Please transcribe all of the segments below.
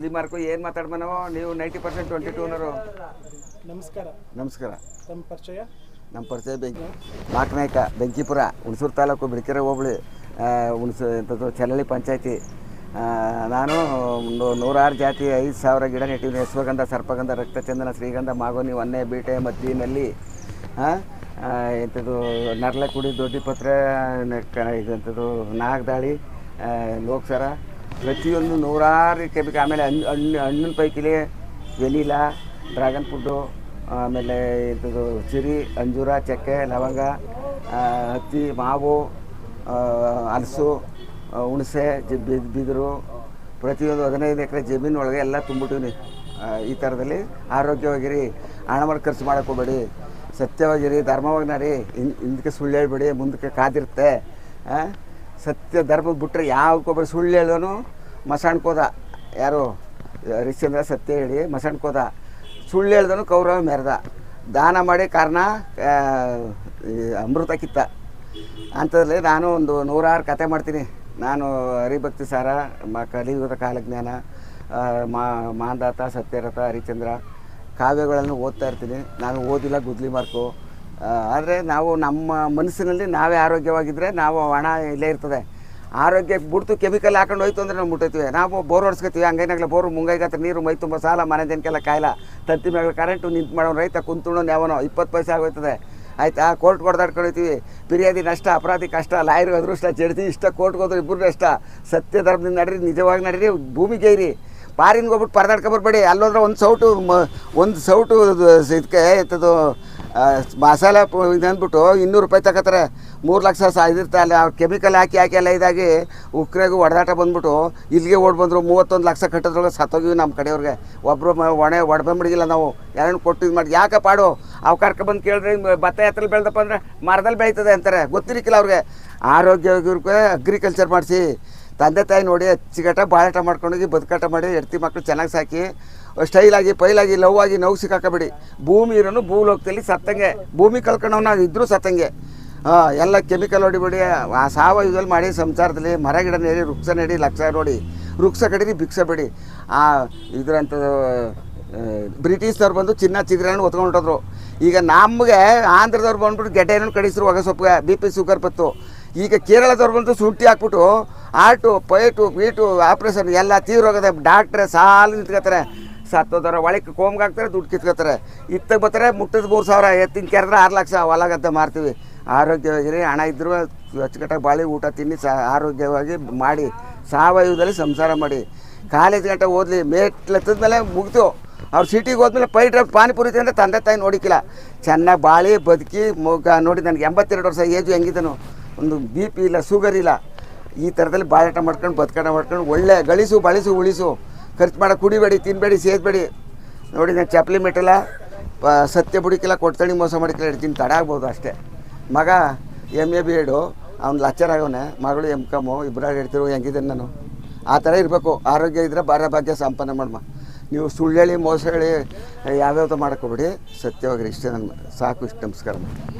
Mark ಏನು ಮಾತಾಡ್ಬ ನಾವು ನೀವು 90% 22ನವರು. ನಮಸ್ಕಾರ. ನಮಸ್ಕಾರ. ನಮ್ಮ ಪರಿಚಯ ಮಾಕನಾಯ್ಕ, ಬೆಂಕಿಪುರ, ಹುಣಸೂರು ತಾಲೂಕು, ಬಿಳಿಕೆರೆ ಹೋಬಳಿ, ಎಂಥದ್ದು ಚಲಹಳ್ಳಿ ಪಂಚಾಯತಿ. ನಾನು 106 ಜಾತಿ 5000 ಗಿಡ ನೆಟ್ಟಿದ್ದೀನಿ. ಅಶ್ವಗಂಧ, ಸರ್ಪಗಂಧ, ರಕ್ತಚಂದನ, ಶ್ರೀಗಂಧ, ಮಾಗೋನಿ, ಒನ್ನೆ, ಬೀಟೆ, ಮದ್ದಿನಲ್ಲಿ, ಎಂಥದ್ದು ನರ್ಲೆಕುಡಿ, ದೊಡ್ಡಿಪತ್ರೆ, ಇದಂಥದ್ದು ನಾಗದಾಳಿ, ಲೋಕಸರ, ಪ್ರತಿಯೊಂದು 106 ಕೆಮಿಕಲ್. ಆಮೇಲೆ ಹಣ್ಣಿನ ಪೈಕಿಲಿ ವೆನಿಲಾ, ಡ್ರ್ಯಾಗನ್ ಫ್ರೂಟು, ಆಮೇಲೆ ಇಂಥದ್ದು ಚಿರಿ, ಅಂಜೂರ, ಚಕ್ಕೆ, ಲವಂಗ, ಹತ್ತಿ, ಮಾವು, ಹಲಸು, ಹುಣಸೆ, ಬಿದಿರು, ಪ್ರತಿಯೊಂದು 15 ಎಕರೆ ಜಮೀನು ಒಳಗೆ ಎಲ್ಲ ತುಂಬಿಟ್ಟಿವ್ನಿ. ಈ ಥರದಲ್ಲಿ ಆರೋಗ್ಯವಾಗಿರಿ, ಹಣವನ್ನು ಖರ್ಚು ಮಾಡೋಕ್ಕೆ ಹೋಗಬೇಡಿ, ಸತ್ಯವಾಗಿರಿ, ಧರ್ಮವಾಗಿ ನಡಿ, ಹಿಂದಕ್ಕೆ ಸುಳ್ಳು ಹೇಳ್ಬೇಡಿ, ಮುಂದಕ್ಕೆ ಕಾದಿರುತ್ತೆ. ಸತ್ಯ ಧರ್ಮದ ಬಿಟ್ಟರೆ ಯಾವಕ್ಕೊಬ್ಬರು ಸುಳ್ಳು ಹೇಳೋನು ಮಸಾಣ್ಕೋದ. ಯಾರು ಹರಿಶ್ಚಂದ್ರ ಸತ್ಯ ಹೇಳಿ ಮಸಾಣ್ಕೋದ, ಸುಳ್ಳು ಹೇಳ್ದನು ಕೌರವ ಮೆರೆದ, ದಾನ ಮಾಡಿ ಕಾರಣ ಅಮೃತ ಕಿತ್ತ. ಅಂಥದ್ರಲ್ಲಿ ನಾನು ಒಂದು 106 ಕತೆ ಮಾಡ್ತೀನಿ. ನಾನು ಹರಿಭಕ್ತಿ ಸಾರ, ಕಲಿಯುಗದ ಕಾಲಜ್ಞಾನ, ಮಾಂದಾತ, ಸತ್ಯರಥ, ಹರಿಶ್ಚಂದ್ರ ಕಾವ್ಯಗಳನ್ನು ಓದ್ತಾ ಇರ್ತೀನಿ. ನಾನು ಓದಿಲ್ಲ ಗುದ್ಲಿ ಮಾರ್ಕು. ಆದರೆ ನಾವು ನಮ್ಮ ಮನಸ್ಸಿನಲ್ಲಿ ನಾವೇ ಆರೋಗ್ಯವಾಗಿದ್ದರೆ ನಾವು ಹಣ ಇಲ್ಲೇ ಇರ್ತದೆ. ಆರೋಗ್ಯಕ್ಕೆ ಬಿಡ್ತು ಕೆಮಿಕಲ್ ಹಾಕೊಂಡು ಹೋಯ್ತು ಅಂದರೆ ನಾವು ಮುಟ್ಟೈತೀವಿ. ನಾವು ಬೋರ್ ಹೊಡ್ಸ್ಕೊತೀವಿ, ಹಂಗೈನಾಗಲ ಬೋರು ಮುಂಗೈಗತ್ರ ನೀರು ಮೈ ತುಂಬ ಸಾಲ, ಮನೆ ಜನಕ್ಕೆಲ್ಲ ಕಾಯಿಲ್ಲ, ತಂತಿ ಮೇಲೆ ಕರೆಂಟು ನಿಂತು ಮಾಡೋನು ರೈತ ಕುಂತುಣ್ಣು ಯಾವನೋ 20 ಪೈಸೆ ಆಗೋಯ್ತದೆ. ಆಯ್ತಾ, ಕೋರ್ಟ್ ಹೊಡೆದಾಡ್ಕೊಳ್ತೀವಿ, ಫಿರ್ಯಾದಿ ನಷ್ಟ, ಅಪರಾಧಿ ಕಷ್ಟ, ಲಾಯರ್ ಅದೃಷ್ಟ, ಜಡ್ತಿ ಇಷ್ಟ, ಕೋರ್ಟ್ಗೆ ಹೋದ್ರೆ ಇಬ್ಬರು ನಷ್ಟ. ಸತ್ಯ ಧರ್ಮದಿಂದ ನಡೀರಿ, ನಿಜವಾಗಿ ನಡೀರಿ, ಭೂಮಿಗೆ ಇರಿ. ಪಾರಿನ್ಗೆ ಹೋಗ್ಬಿಟ್ಟು ಪರದಾಡ್ಕೊಬರ್ಬೇಡಿ. ಅಲ್ಲೋದ್ರೆ ಒಂದು ಸೌಟು ಇದಕ್ಕೆ ಎಂಥದ್ದು ಮಸಾಲೆ ಇದು ಅಂದ್ಬಿಟ್ಟು 200 ರೂಪಾಯಿ ತಗೋತಾರೆ. 3 ಲಕ್ಷ ಇದಿರ್ತಾ ಅಲ್ಲ, ಕೆಮಿಕಲ್ ಹಾಕಿ ಎಲ್ಲ ಇದಾಗಿ ಉಕ್ರೆಗೂ ಹೊಡೆದಾಟ ಬಂದ್ಬಿಟ್ಟು ಇಲ್ಲಿಗೆ ಓಡಿ ಬಂದರು. 31 ಲಕ್ಷ ಕಟ್ಟೋದ್ರೊಳಗೆ ಸತ್ತೋಗಿವಿ ನಮ್ಮ ಕಡೆಯವ್ರಿಗೆ. ಒಬ್ಬರು ಒಡಬಂಬಿಡಿಗಿಲ್ಲ ನಾವು, ಯಾರನ್ನು ಕೊಟ್ಟು ಇದು ಮಾಡಿ ಯಾಕೆ ಪಾಡು ಅವು ಕರ್ಕೊಬಂದು ಕೇಳಿದ್ರೆ ಭತ್ತ ಎತ್ತರಲ್ಲಿ ಬೆಳೆದಪ್ಪ ಅಂದರೆ ಮರದಲ್ಲಿ ಬೆಳೀತದೆ ಅಂತಾರೆ, ಗೊತ್ತಿರಕ್ಕಿಲ್ಲ ಅವ್ರಿಗೆ. ಆರೋಗ್ಯವಾಗಿ ಅಗ್ರಿಕಲ್ಚರ್ ಮಾಡಿಸಿ, ತಂದೆ ತಾಯಿ ನೋಡಿ ಅಚ್ಚಿಗಟ್ಟ ಬಾಳಾಟ ಮಾಡ್ಕೊಂಡೋಗಿ ಬದುಕಾಟ ಮಾಡಿ ಹೆಂಡ್ತಿ ಮಕ್ಕಳು ಚೆನ್ನಾಗಿ ಸಾಕಿ ಸ್ಟೈಲಾಗಿ ಪೈಲಾಗಿ ಲವ್ ಆಗಿ ನೋವು ಸಿಕ್ಕಾಕಬೇಡಿ. ಭೂಮಿ ಇರೋನು ಭೂಲೋಕದಲ್ಲಿ ಸತ್ತಂಗೆ, ಭೂಮಿ ಕಳ್ಕೊಂಡವನ್ನ ಇದ್ರೂ ಸತ್ತಂಗೆ. ಎಲ್ಲ ಕೆಮಿಕಲ್ ಹೊಡಿಬೇಡಿ. ಸಾವಯವದಲ್ಲಿ ಮಾಡಿ ಸಂಸಾರದಲ್ಲಿ ಮರ ಗಿಡ ನೆಡಿ, ವೃಕ್ಷ ನೆಡಿ, ಲಕ್ಷ ನೋಡಿ, ವೃಕ್ಷ ಕಡೀರಿ, ಭಿಕ್ಷೆ ಬೇಡಿ. ಇದರಂಥದ್ದು ಬ್ರಿಟಿಷ್ನವ್ರು ಬಂದು ಚಿನ್ನ ಚಿಗ್ರನ್ನು ಹೊತ್ಕೊಂಡ್ರು. ಈಗ ನಮಗೆ ಆಂಧ್ರದವ್ರು ಬಂದ್ಬಿಟ್ಟು ಗೆಡ್ಡೆಯನ್ನು ಕಡಿಸ್ರು, ಹೊಗೆ ಸೊಪ್ಪಿಗೆ BP ಶುಗರ್ ಬತ್ತು. ಈಗ ಕೇರಳದವ್ರು ಬಂದು ಶುಂಠಿ ಹಾಕ್ಬಿಟ್ಟು ಆಟು ಪೈಟು ಬೀಟು ಆಪ್ರೇಷನ್ ಎಲ್ಲ ತೀವ್ರೋಗದೆ. ಡಾಕ್ಟ್ರೆ ಸಾಲು ನಿಂತ್ಕೋತಾರೆ, ಸತ್ತೋದವ್ರ ಒಳಕ್ಕೆ ಕೋಮ್ಗೆ ಹಾಕ್ತಾರೆ, ದುಡ್ಡು ಕಿತ್ಕೋತಾರೆ. ಇತ್ತಗೆ ಬರ್ತಾರೆ, ಮುಟ್ಟಿದ 3000, ಎತ್ತಿನ ಕೆರೆದ್ರೆ 6 ಲಕ್ಷ ಹೊಲ ಗದ್ದೆ ಮಾರ್ತೀವಿ. ಆರೋಗ್ಯವಾಗಿರಿ, ಹಣ ಇದ್ದರೂ ಅಚ್ಚುಕಟ್ಟಾಗಿ ಬಾಳಿ ಊಟ ತಿನ್ನಿ ಆರೋಗ್ಯವಾಗಿ ಮಾಡಿ ಸಾವಯವದಲ್ಲಿ ಸಂಸಾರ ಮಾಡಿ. ಕಾಲೇಜ್ ಗಂಟೆ ಓದಲಿ, ಮೇಟ್ಲೆತ್ತದ್ಮೇಲೆ ಮುಗಿತು. ಅವ್ರು ಸಿಟಿಗೆ ಹೋದ್ಮೇಲೆ ಪಾನಿಪುರಿ ಅಂದರೆ ತಂದೆ ತಾಯಿ ನೋಡಿಕ್ಕಿಲ್ಲ. ಚೆನ್ನಾಗಿ ಬಾಳಿ ಬದುಕಿ ನೋಡಿ. ನನಗೆ 82 ವರ್ಷ ಏಜು, ಹೆಂಗಿದ್ದನು, ಒಂದು BP ಇಲ್ಲ, ಶುಗರ್ ಇಲ್ಲ. ಈ ಥರದಲ್ಲಿ ಬಾಳಾಟ ಮಾಡ್ಕೊಂಡು ಮಾಡ್ಕೊಂಡು ಒಳ್ಳೆ ಗಳಿಸು, ಬಳಸು, ಉಳಿಸು. ಖರ್ಚು ಮಾಡೋಕೆ ಕುಡಿಬೇಡಿ, ತಿನ್ನಬೇಡಿ, ಸೇದಬೇಡಿ. ನೋಡಿ, ನಾನು ಚಪ್ಪಲಿ ಮೆಟ್ಟಿಲ್ಲ, ಸತ್ಯ ಬುಡಿಕಿಲ್ಲ, ಕೊಡ್ತಣಿ ಮೋಸ ಮಾಡಿಕಿಲ್ಲ, ಇಡ್ತೀನಿ, ತಡ ಆಗ್ಬೋದು ಅಷ್ಟೇ. ಮಗ MA B.Ed, ಅವ್ನು ಲೆಕ್ಚರ್ ಆಗವನೆ, ಮಗಳು M.Com, ಇಬ್ಬರಾಗ ಹೇಳ್ತಿರೋ. ಹೆಂಗಿದ್ದೇನೆ ನಾನು ಆ ಥರ ಇರಬೇಕು. ಆರೋಗ್ಯ ಇದ್ದರೆ ಭಾಗ್ಯ ಸಂಪನ್ನ ಮಾಡಮ್ಮ. ನೀವು ಸುಳ್ಳು ಹೇಳಿ ಮೋಸ ಹೇಳಿ ಯಾವ್ಯಾವ್ದು ಮಾಡೋಕ್ಕೋಗ್ಬೇಡಿ, ಸತ್ಯವಾಗಿರಿ. ಇಷ್ಟೇ ನನ್ನ ಸಾಕು. ಇಷ್ಟು ನಮಸ್ಕಾರ.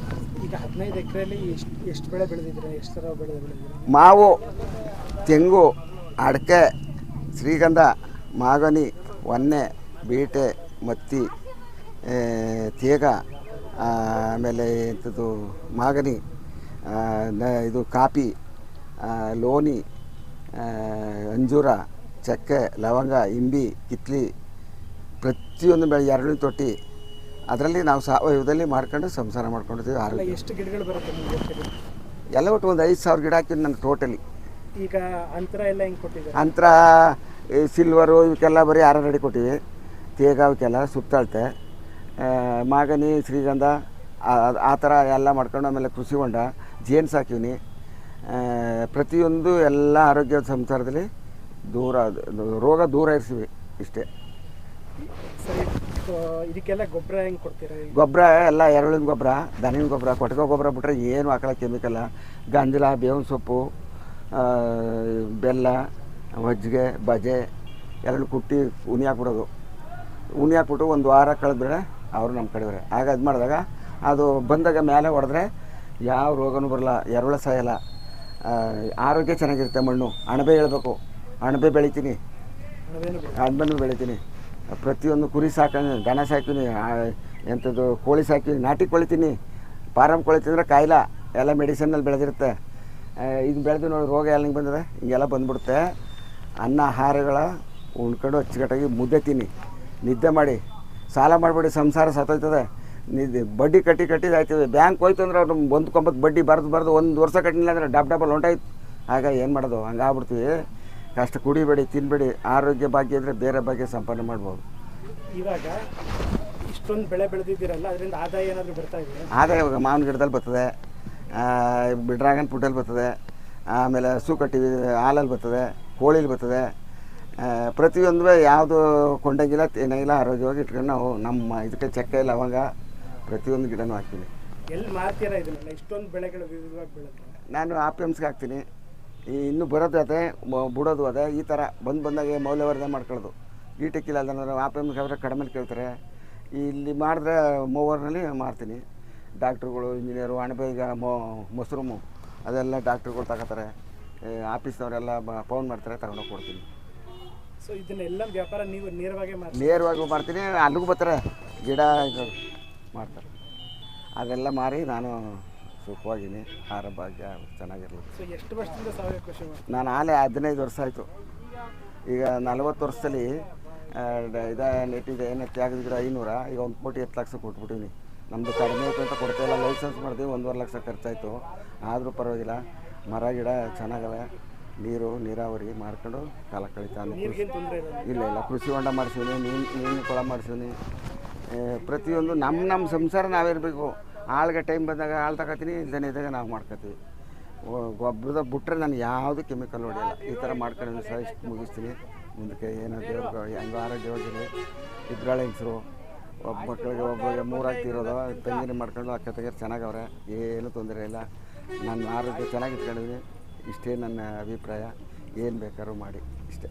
ಈಗ 15 ಎಕರೆಯಲ್ಲಿ ಎಷ್ಟು ಬೆಳೆ ಬೆಳೆದಿದ್ದೀರಾ? ಎಷ್ಟು ಥರ ಬೆಳೆದಿದ್ದೀರಾ? ಮಾವು, ತೆಂಗು, ಅಡಿಕೆ, ಶ್ರೀಗಂಧ, ಮಾಗೋನಿ, ಒನ್ನೆ, ಬೀಟೆ, ಮತ್ತಿ, ತೇಗ, ಆಮೇಲೆ ಎಂಥದ್ದು ಮಾಗನಿ, ಇದು ಕಾಪಿ, ಲೋನಿ, ಅಂಜೂರ, ಚಕ್ಕೆ, ಲವಂಗ, ಇಂಬಿ, ಕಿತ್ಲಿ, ಪ್ರತಿಯೊಂದು ಬೆಳೆ 2 ತೊಟ್ಟಿ. ಅದರಲ್ಲಿ ನಾವು ಸಾವಯವದಲ್ಲಿ ಮಾಡ್ಕೊಂಡು ಸಂಸಾರ ಮಾಡ್ಕೊಂಡಿದ್ದೀವಿ. ಆರೋಗ್ಯ. ಎಷ್ಟು ಗಿಡಗಳು ಬರುತ್ತೆ ನಿಮಗೆ? ಎಲ್ಲ ಒಟ್ಟು ಒಂದು 5000 ಗಿಡ ಹಾಕಿದ್ದು ನನಗೆ ಟೋಟಲಿ. ಈಗ ಅಂತರ ಎಲ್ಲ ಹೆಂಗೆ ಕೊಟ್ಟಿದ್ದಾರೆ? ಅಂತರ ಸಿಲ್ವರು ಇವಕ್ಕೆಲ್ಲ ಬರೀ 6 ಅಡಿ ಕೊಟ್ಟಿವಿ. ತೇಗ ಅವಕ್ಕೆಲ್ಲ ಸುತ್ತಳತೆ, ಮಾಗನಿ, ಶ್ರೀಗಂಧ ಆ ಥರ ಎಲ್ಲ ಮಾಡ್ಕೊಂಡು. ಆಮೇಲೆ ಕೃಷಿ ಹೊಂಡ, ಜೇನು ಸಾಕಿವ್ನಿ. ಪ್ರತಿಯೊಂದು ಎಲ್ಲ ಆರೋಗ್ಯ ಸಂಸಾರದಲ್ಲಿ ರೋಗ ದೂರ ಇರಿಸಿವಿ. ಇಷ್ಟೇ. ಸರಿ, ಇದಕ್ಕೆಲ್ಲ ಗೊಬ್ಬರ ಹೆಂಗೆ ಕೊಡ್ತೀರಾ? ಗೊಬ್ಬರ ಎಲ್ಲ ಎರೆಹುಳಿನ ಗೊಬ್ಬರ, ದನಿನ ಗೊಬ್ಬರ, ಕೊಟ್ಟಿಗೆ ಗೊಬ್ಬರ ಬಿಟ್ಟರೆ ಏನು ಹಾಕಲ್ಲ ಕೆಮಿಕಲ್ಲ. ಗಂಜಲ, ಬೇವಿನ ಸೊಪ್ಪು, ಬೆಲ್ಲ, ಮಜ್ಜಿಗೆ, ಬಜೆ ಎರಡು ಕುಟ್ಟಿ ಉನಿ ಹಾಕ್ಬಿಡೋದು. ಉನಿ ಹಾಕ್ಬಿಟ್ಟು 1 ವಾರ ಕಳೆದ್ಬಿಟ್ರೆ ಅವರು ನಮ್ಮ ಕಡೆಯವರೆ. ಆಗ ಅದು ಮಾಡಿದಾಗ ಅದು ಬಂದಾಗ ಮೇಲೆ ಹೊಡೆದ್ರೆ ಯಾವ ರೋಗನೂ ಬರಲ್ಲ, ಎರೆಹುಳ ಸಾಯಲ್ಲ, ಆರೋಗ್ಯ ಚೆನ್ನಾಗಿರುತ್ತೆ. ಮಣ್ಣು ಅಣಬೆ ಹೇಳ್ಬೇಕು, ಅಣಬೆ ಬೆಳಿತೀನಿ. ಅದೇನು ಬೆಳೆ ಅದನ್ನು ಬೆಳಿತೀನಿ. ಪ್ರತಿಯೊಂದು ಕುರಿ ಸಾಕೀನಿ, ದನ ಸಾಕೀನಿ, ಎಂಥದ್ದು ಕೋಳಿ ಸಾಕೀನಿ, ನಾಟಿ ಕೊಳಿತೀನಿ. ಫಾರಮ್ ಕೊಳಿತಿದ್ರೆ ಕಾಯಿಲ ಎಲ್ಲ ಮೆಡಿಸಿನಲ್ಲಿ ಬೆಳೆದಿರುತ್ತೆ. ಈಗ ಬೆಳೆದು ನೋಡಿ ರೋಗ ಎಲ್ಲ ಹಿಂಗೆ ಬಂದಿದೆ, ಹಿಂಗೆಲ್ಲ ಬಂದ್ಬಿಡುತ್ತೆ. ಅನ್ನ ಆಹಾರಗಳ ಉಣ್ಕೊಂಡು ಅಚ್ಚುಕಟ್ಟಾಗಿ ಮುದ್ದೆ ತಿನ್ನಿ, ನಿದ್ದೆ ಮಾಡಿ. ಸಾಲ ಮಾಡಿಬಿಡಿ, ಸಂಸಾರ ಸತ್ತೋಯ್ತದೆ. ನಿದ್ದೆ ಬಡ್ಡಿ ಕಟ್ಟಿ ಆಯ್ತದೆ. ಬ್ಯಾಂಕ್ ಹೋಯ್ತು ಅಂದ್ರೆ ಅವ್ರು ಹೊಂದ್ಕೊಂಬತ್ತು ಬಡ್ಡಿ ಬರೆದು 1 ವರ್ಷ ಕಟ್ಟಿಲ್ಲ ಅಂದರೆ ಡಬಲ್ ಹೊಂಟಾಯ್ತು. ಆಗ ಏನು ಮಾಡೋದು, ಹಂಗೆ ಆಗ್ಬಿಡ್ತೀವಿ. ಕಷ್ಟ ಕುಡಿಬೇಡಿ, ತಿನ್ನಬೇಡಿ. ಆರೋಗ್ಯ ಭಾಗ್ಯ ಇದ್ದರೆ ಬೇರೆ ಭಾಗ್ಯ ಸಂಪಾದನೆ ಮಾಡ್ಬೋದು. ಇವಾಗ ಇಷ್ಟೊಂದು ಬೆಳೆ ಬೆಳೆದಿದ್ದೀರಲ್ಲ, ಅದರಿಂದ ಆದಾಯ ಏನಾದರೂ ಬರ್ತಾ ಇದೆಯಾ? ಆದಾಯ ಇವಾಗ ಮಾವಿನ ಗಿಡದಲ್ಲಿ ಬರ್ತದೆ, ಡ್ರ್ಯಾಗನ್ ಫ್ರೂಟಲ್ಲಿ ಬರ್ತದೆ, ಆಮೇಲೆ ಹಸು ಕಟ್ಟಿವಿ ಹಾಲಲ್ಲಿ ಬರ್ತದೆ, ಕೋಳಿಲಿ ಬರ್ತದೆ. ಪ್ರತಿಯೊಂದು ಯಾವುದು ಕೊಂಡಂಗಿಲ್ಲ ಏನಾಗಿಲ್ಲ, ಆರೋಗ್ಯವಾಗಿ ಇಟ್ಕೊಂಡು ನಾವು ನಮ್ಮ ಇದಕ್ಕೆ ಚಕ್ಕೆ ಲವಂಗ ಪ್ರತಿಯೊಂದು ಗಿಡನೂ ಹಾಕ್ತೀನಿ. ಎಲ್ಲಿ ಮಾರ್ತೀರಾ ಇದನ್ನೆಲ್ಲ? ಇಷ್ಟೊಂದು ಬೆಳೆಗಳು ವಿವಿಧವಾಗಿ ಬೆಳೆದ್ರೆ ನಾನು APMSಗೆ ಹಾಕ್ತೀನಿ. ಇನ್ನೂ ಬರೋದು ಅದೇ, ಬಿಡೋದು ಅದೇ. ಈ ಥರ ಬಂದಾಗೆ ಮೌಲ್ಯವರ್ಧನೆ ಮಾಡ್ಕೊಳ್ಳೋದು. ಗೀಟಕ್ಕಿಲ್ಲ ಅದನ್ನು APMSಗೆ ಆದರೆ ಕಡಿಮೆ ಕೇಳ್ತಾರೆ. ಇಲ್ಲಿ ಮಾಡಿದ್ರೆ ಮೂವರ್ನಲ್ಲಿ ಮಾರ್ತೀನಿ. ಡಾಕ್ಟ್ರುಗಳು, ಇಂಜಿನಿಯರು, ಅಣಬೆ ಈಗ ಮೊಸರು ಅದೆಲ್ಲ ಡಾಕ್ಟ್ರುಗಳು ತಗೋತಾರೆ. ಆಫೀಸ್ನವರೆಲ್ಲ ಫೋನ್ ಮಾಡ್ತಾರೆ, ತಗೊಂಡೋಗಿ ಕೊಡ್ತೀನಿ. ಸೊ ಇದನ್ನೆಲ್ಲ ವ್ಯಾಪಾರ ನೀವು ನೇರವಾಗಿ ಮಾಡ್ತೀನಿ. ಅಲ್ಲಿಗೂ ಬರ್ತಾರೆ, ಗಿಡ ಮಾಡ್ತಾರೆ. ಅದೆಲ್ಲ ಮಾರಿ ನಾನು ಸುಖವಾಗಿನಿ, ಆರೋಗ್ಯ ಚೆನ್ನಾಗಿರ್ಲಿ. ಸೊ ಎಷ್ಟು ವರ್ಷದಿಂದ ಸಾವಯವ ಕೃಷಿ ಮಾಡ್ತೀನಿ? ನಾನು ಆಲೇ 15 ವರ್ಷ ಆಯಿತು. ಈಗ 40 ವರ್ಷದಲ್ಲಿ ನೆಟ್ಟಿದೆ ತ್ಯಾಗದ ಗಿಡ 500, ಈಗ 1 ಕೋಟಿ 10 ಲಕ್ಷ ಕೊಟ್ಬಿಟ್ಟಿನಿ. ನಮ್ಮದು ಕಡಿಮೆ ಆಯಿತು ಅಂತ ಕೊಡ್ತಾಯಿಲ್ಲ. ಲೈಸೆನ್ಸ್ ಮಾಡಿದ್ವಿ, 1.5 ಲಕ್ಷ ಖರ್ಚಾಯಿತು. ಆದರೂ ಪರವಾಗಿಲ್ಲ, ಮರ ಗಿಡ ಚೆನ್ನಾಗವೆ. ನೀರಾವರಿ ಮಾಡ್ಕೊಂಡು ಕಾಲ ಕಳೀತಾನೆ. ಇಲ್ಲ ಕೃಷಿ ಹೊಂಡ ಮಾಡಿಸೀನಿ, ನೀರಿನ ಕೊಳ ಮಾಡಿಸೀನಿ. ಪ್ರತಿಯೊಂದು ನಮ್ಮ ಸಂಸಾರ ನಾವಿರಬೇಕು. ಆಳ್ಗೆ ಟೈಮ್ ಬಂದಾಗ ಹಾಳು ತಗೋತೀನಿ, ಇಲ್ದೇ ಇದ್ದಾಗ ನಾವು ಮಾಡ್ಕೊತೀವಿ. ಗೊಬ್ಬರದ ಬಿಟ್ಟರೆ ನಾನು ಯಾವುದು ಕೆಮಿಕಲ್ ಹೊಡೆಯಲ್ಲ. ಈ ಥರ ಮಾಡ್ಕೊಂಡು ಸಹ ಇಷ್ಟು ಮುಗಿಸ್ತೀನಿ. ಮುಂದಕ್ಕೆ ಏನೋ ದೇವ್ರಿಗೆ ಹೆಂಗೋ ಆರೋಗ್ಯವಾಗಿರಲಿ. ಇಬ್ಬರಾಳೆ ಹೆಂಗಸರು, ಒಬ್ಬ ಮಕ್ಕಳಿಗೆ ಒಬ್ಬರಿಗೆ 3 ಆಗ್ತಿರೋದು. ತಂಗಿನ ಮಾಡ್ಕೊಂಡು ಅಕ್ಕ ತಂಗಿರು ಚೆನ್ನಾಗವ್ರೆ, ಏನೂ ತೊಂದರೆ ಇಲ್ಲ. ನನ್ನ ಆರೋಗ್ಯ ಚೆನ್ನಾಗಿ ಇಟ್ಕೊಂಡಿದ್ದೀನಿ. ಇಷ್ಟೇ ನನ್ನ ಅಭಿಪ್ರಾಯ. ಏನು ಬೇಕಾದ್ರೂ ಮಾಡಿ ಇಷ್ಟೇ.